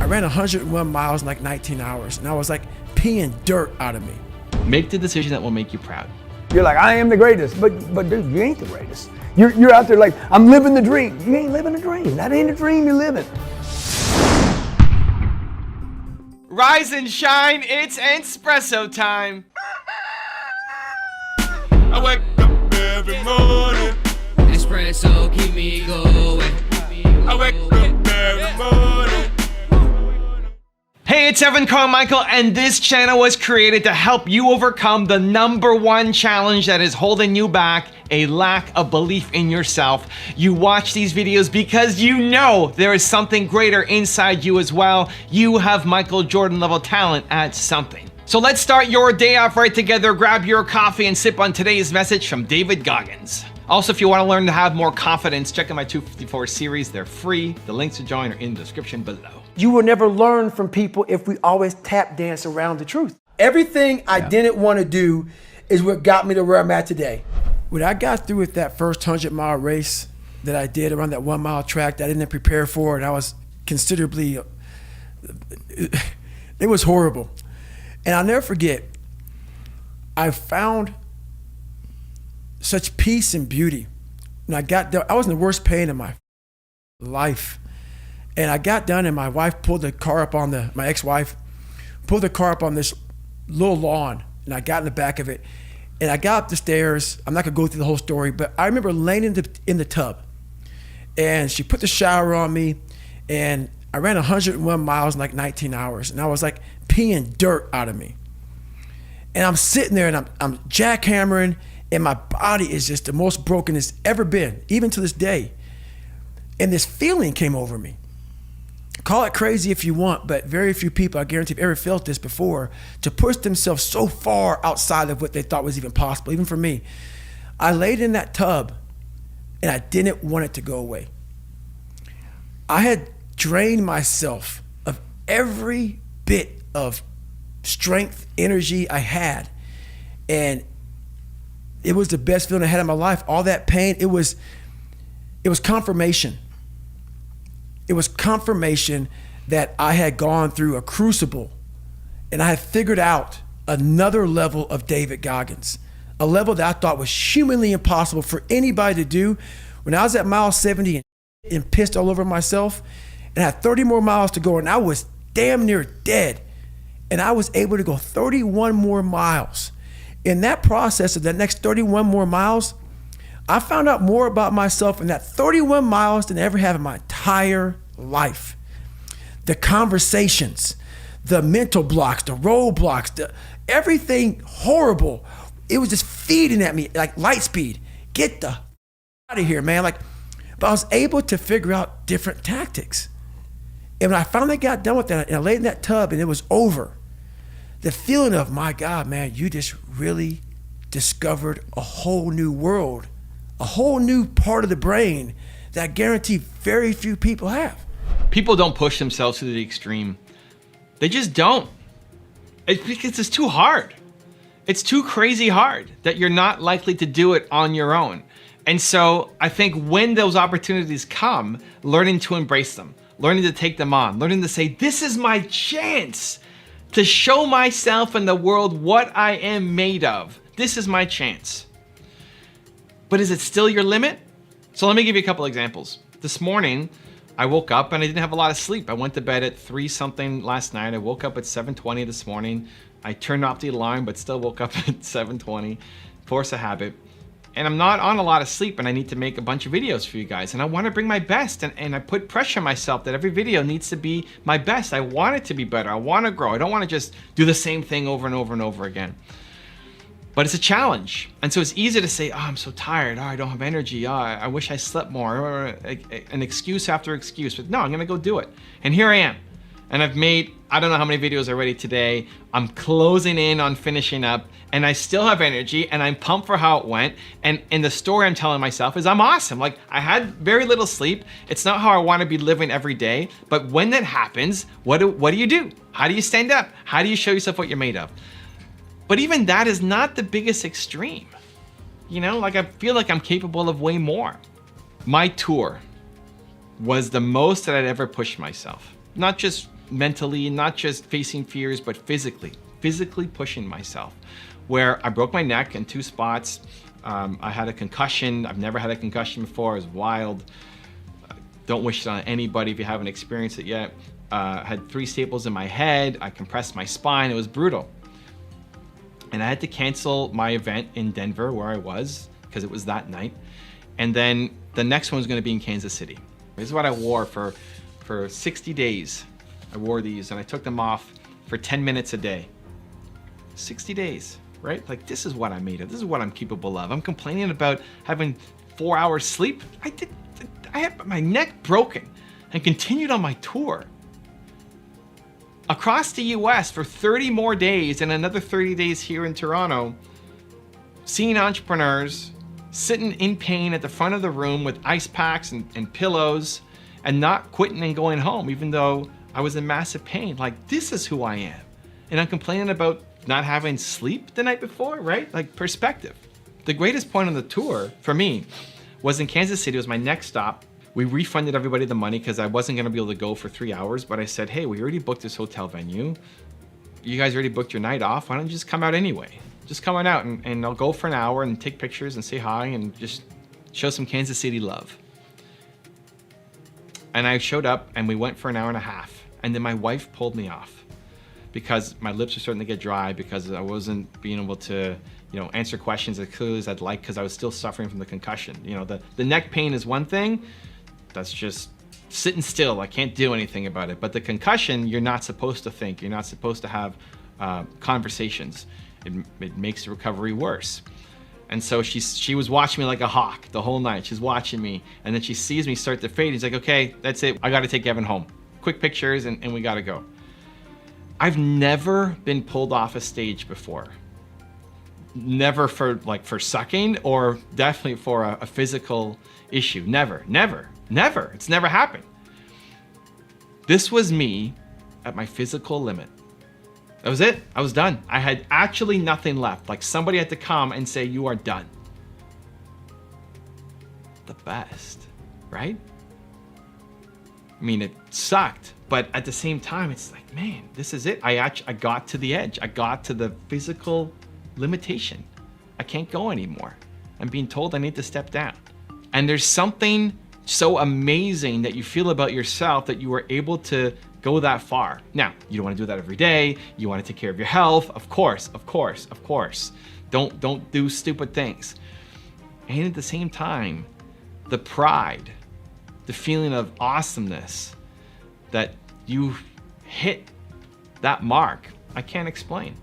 ran 101 miles in like 19 hours, and I was like peeing dirt out of me. Make the decision that will make you proud. You're like, I am the greatest, but dude, you ain't the greatest. You're out there like, I'm living the dream. You ain't living a dream. That ain't a dream you're living. Rise and shine, it's espresso time. I wake up every morning. Espresso keep me going. I wake up every morning. Hey, it's Carmichael, and this channel was created to help you overcome the #1 challenge that is holding you back, a lack of belief in yourself. You watch these videos because you know there is something greater inside you as well. You have Michael Jordan level talent at something. So let's start your day off right together. Grab your coffee and sip on today's message from David Goggins. Also, if you want to learn to have more confidence, check out my 254 series. They're free. The links to join are in the description below. You will never learn from people if we always tap dance around the truth. Everything I didn't want to do is what got me to where I'm at today. When I got through with that first 100-mile race that I did around that 1 mile track that I didn't prepare for, and I was considerably, it was horrible. And I'll never forget, I found such peace and beauty. And I got there, I was in the worst pain of my life. And I got done and my wife pulled the car up on my ex-wife, pulled the car up on this little lawn, and I got in the back of it. And I got up the stairs. I'm not gonna go through the whole story, but I remember laying in the tub, and she put the shower on me, and I ran 101 miles in like 19 hours, and I was like peeing dirt out of me. And I'm sitting there and I'm jackhammering, and my body is just the most broken it's ever been, even to this day. And this feeling came over me. Call it crazy if you want, but very few people, I guarantee, have ever felt this before, to push themselves so far outside of what they thought was even possible, even for me. I laid in that tub and I didn't want it to go away. I had drained myself of every bit of strength, energy I had. And it was the best feeling I had in my life. All that pain, it was confirmation. It was confirmation that I had gone through a crucible and I had figured out another level of David Goggins, a level that I thought was humanly impossible for anybody to do. When I was at mile 70 and pissed all over myself and I had 30 more miles to go and I was damn near dead, and I was able to go 31 more miles. In that process of the next 31 more miles, I found out more about myself in that 31 miles than I ever have in my entire life. The conversations, the mental blocks, the roadblocks, everything horrible. It was just feeding at me like light speed. Get the out of here, man. But I was able to figure out different tactics. And when I finally got done with that, and I laid in that tub and it was over, the feeling of, my God, man, you just really discovered a whole new world, a whole new part of the brain that I guarantee very few people have. People don't push themselves to the extreme. They just don't. It's because it's too hard. It's too crazy hard that you're not likely to do it on your own. And so I think when those opportunities come, learning to embrace them, learning to take them on, learning to say, this is my chance to show myself and the world what I am made of. This is my chance. But is it still your limit? So let me give you a couple examples. This morning, I woke up and I didn't have a lot of sleep. I went to bed at 3 something last night. I woke up at 7:20 this morning. I turned off the alarm, but still woke up at 7:20, force of habit. And I'm not on a lot of sleep and I need to make a bunch of videos for you guys. And I want to bring my best, and I put pressure on myself that every video needs to be my best. I want it to be better. I want to grow. I don't want to just do the same thing over and over and over again. But it's a challenge. And so it's easy to say, oh, I'm so tired. Oh, I don't have energy. Oh, I wish I slept more. Or an excuse after excuse. But no, I'm going to go do it. And here I am. And I've made, I don't know how many videos already today. I'm closing in on finishing up. And I still have energy. And I'm pumped for how it went. And the story I'm telling myself is I'm awesome. Like, I had very little sleep. It's not how I want to be living every day. But when that happens, what do you do? How do you stand up? How do you show yourself what you're made of? But even that is not the biggest extreme. You know, like I feel like I'm capable of way more. My tour was the most that I'd ever pushed myself. Not just mentally, not just facing fears, but physically pushing myself, where I broke my neck in 2 spots. I had a concussion. I've never had a concussion before. It was wild. Don't wish it on anybody if you haven't experienced it yet. Had 3 staples in my head. I compressed my spine. It was brutal. And I had to cancel my event in Denver where I was because it was that night. And then the next one was going to be in Kansas City. This is what I wore for 60 days. I wore these and I took them off for 10 minutes a day. 60 days, right? Like, this is what I'm made of. This is what I'm capable of. I'm complaining about having 4 hours sleep. I had my neck broken and continued on my tour across the US for 30 more days and another 30 days here in Toronto, seeing entrepreneurs sitting in pain at the front of the room with ice packs and pillows and not quitting and going home, even though I was in massive pain. Like, this is who I am. And I'm complaining about not having sleep the night before, right? Like, perspective. The greatest point on the tour for me was in Kansas City. It was my next stop. We refunded everybody the money because I wasn't going to be able to go for 3 hours, but I said, hey, we already booked this hotel venue. You guys already booked your night off. Why don't you just come out anyway? Just come on out and I'll go for an hour and take pictures and say hi and just show some Kansas City love. And I showed up and we went for an hour and a half. And then my wife pulled me off because my lips were starting to get dry because I wasn't being able to, answer questions as clearly as I'd like because I was still suffering from the concussion. The neck pain is one thing. That's just sitting still. I can't do anything about it. But the concussion, you're not supposed to think. You're not supposed to have conversations. It makes the recovery worse. And so she was watching me like a hawk the whole night. She's watching me. And then she sees me start to fade. She's like, okay, that's it. I got to take Evan home. Quick pictures and we got to go. I've never been pulled off a stage before. Never for sucking or definitely for a physical issue. Never. It's never happened. This was me at my physical limit. That was it. I was done. I had actually nothing left. Like, somebody had to come and say, you are done. The best, right? I mean, it sucked, but at the same time, it's like, man, this is it. I got to the edge. I got to the physical limitation. I can't go anymore. I'm being told I need to step down. And there's something so amazing that you feel about yourself that you were able to go that far. Now, you don't want to do that every day. You want to take care of your health. Of course. Don't do stupid things. And at the same time, the pride, the feeling of awesomeness that you hit that mark, I can't explain.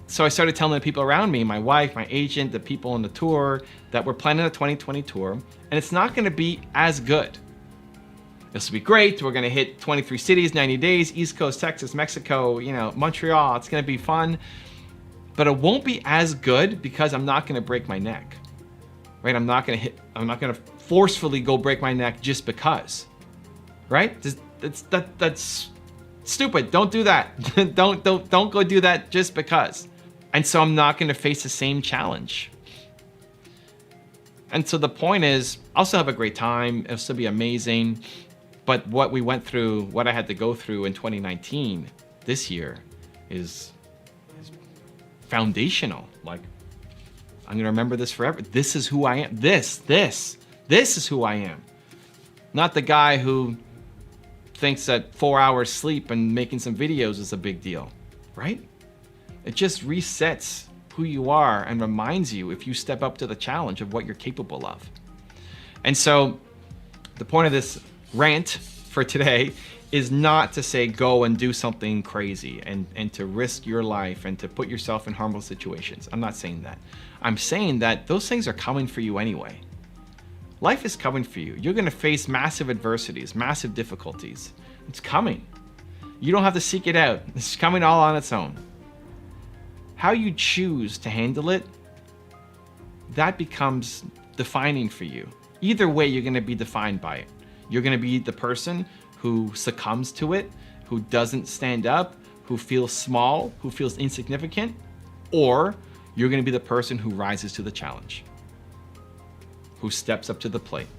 So I started telling the people around me, my wife, my agent, the people on the tour, that we're planning a 2020 tour, and it's not going to be as good. This will be great. We're going to hit 23 cities, 90 days, East Coast, Texas, Mexico, Montreal. It's going to be fun, but it won't be as good because I'm not going to break my neck, right? I'm not going to forcefully go break my neck just because, right? That's stupid. Don't do that. don't go do that just because. And so I'm not going to face the same challenge. And so the point is, I'll still have a great time. It'll still be amazing. But what we went through, what I had to go through in 2019, this year, is foundational. Like, I'm going to remember this forever. This is who I am. This is who I am. Not the guy who thinks that 4 hours sleep and making some videos is a big deal, right? It just resets who you are and reminds you if you step up to the challenge of what you're capable of. And so the point of this rant for today is not to say go and do something crazy and to risk your life and to put yourself in harmful situations. I'm not saying that. I'm saying that those things are coming for you anyway. Life is coming for you. You're going to face massive adversities, massive difficulties. It's coming. You don't have to seek it out. It's coming all on its own. How you choose to handle it, that becomes defining for you. Either way, you're going to be defined by it. You're going to be the person who succumbs to it, who doesn't stand up, who feels small, who feels insignificant, or you're going to be the person who rises to the challenge, who steps up to the plate,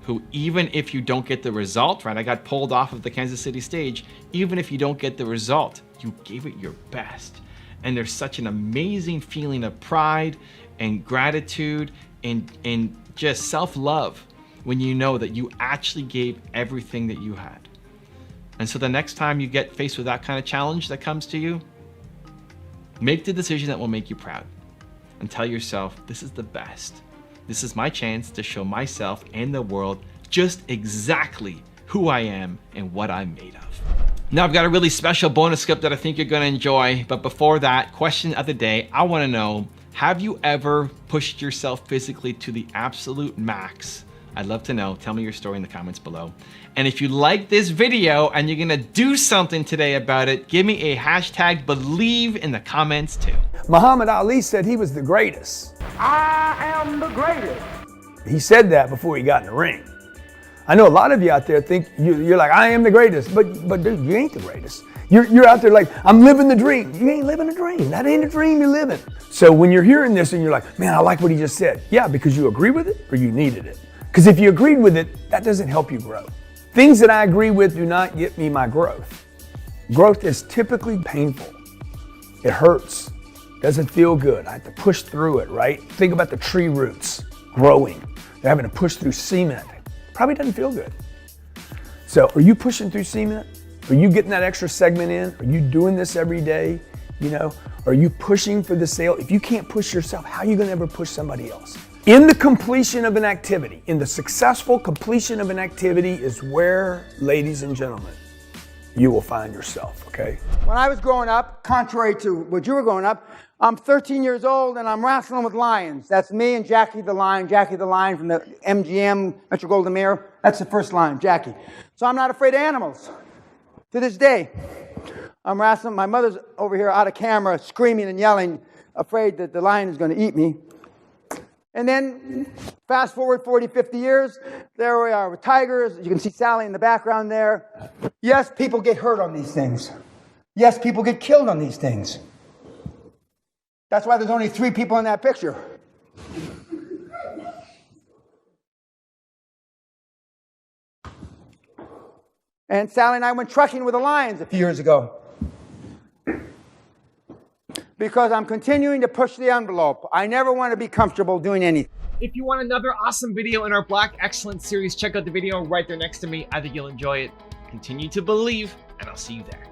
who, even if you don't get the result, right? I got pulled off of the Kansas City stage. Even if you don't get the result, you gave it your best. And there's such an amazing feeling of pride and gratitude and just self-love when you know that you actually gave everything that you had. And so the next time you get faced with that kind of challenge that comes to you, make the decision that will make you proud and tell yourself, this is the best. This is my chance to show myself and the world just exactly who I am and what I'm made of. Now I've got a really special bonus clip that I think you're gonna enjoy, but before that, question of the day, I wanna know, have you ever pushed yourself physically to the absolute max? I'd love to know. Tell me your story in the comments below. And if you like this video and you're gonna do something today about it, give me a hashtag believe in the comments too. Muhammad Ali said he was the greatest. I am the greatest. He said that before he got in the ring. I know a lot of you out there think you're like, I am the greatest, but dude, you ain't the greatest. You're out there like, I'm living the dream. You ain't living a dream. That ain't a dream you're living. So when you're hearing this and you're like, man, I like what he just said. Yeah, because you agree with it or you needed it. Because if you agreed with it, that doesn't help you grow. Things that I agree with do not get me my growth. Growth is typically painful. It hurts. Doesn't feel good. I have to push through it, right? Think about the tree roots growing. They're having to push through cement. Probably doesn't feel good. So are you pushing through cement? Are you getting that extra segment in? Are you doing this every day? You know, are you pushing for the sale? If you can't push yourself, how are you gonna ever push somebody else? In the completion of an activity, in the successful completion of an activity is where, ladies and gentlemen, you will find yourself, okay? When I was growing up, contrary to what you were growing up, I'm 13 years old and I'm wrestling with lions. That's me and Jackie the Lion from the MGM, Metro Goldwyn Mayer. That's the first lion, Jackie. So I'm not afraid of animals. To this day, I'm wrestling. My mother's over here out of camera screaming and yelling, afraid that the lion is going to eat me. And then fast forward 40, 50 years, there we are with tigers. You can see Sally in the background there. Yes, people get hurt on these things. Yes, people get killed on these things. That's why there's only 3 people in that picture. And Sally and I went trekking with the lions a few years ago. Because I'm continuing to push the envelope. I never want to be comfortable doing anything. If you want another awesome video in our Black Excellence series, check out the video right there next to me. I think you'll enjoy it. Continue to believe, and I'll see you there.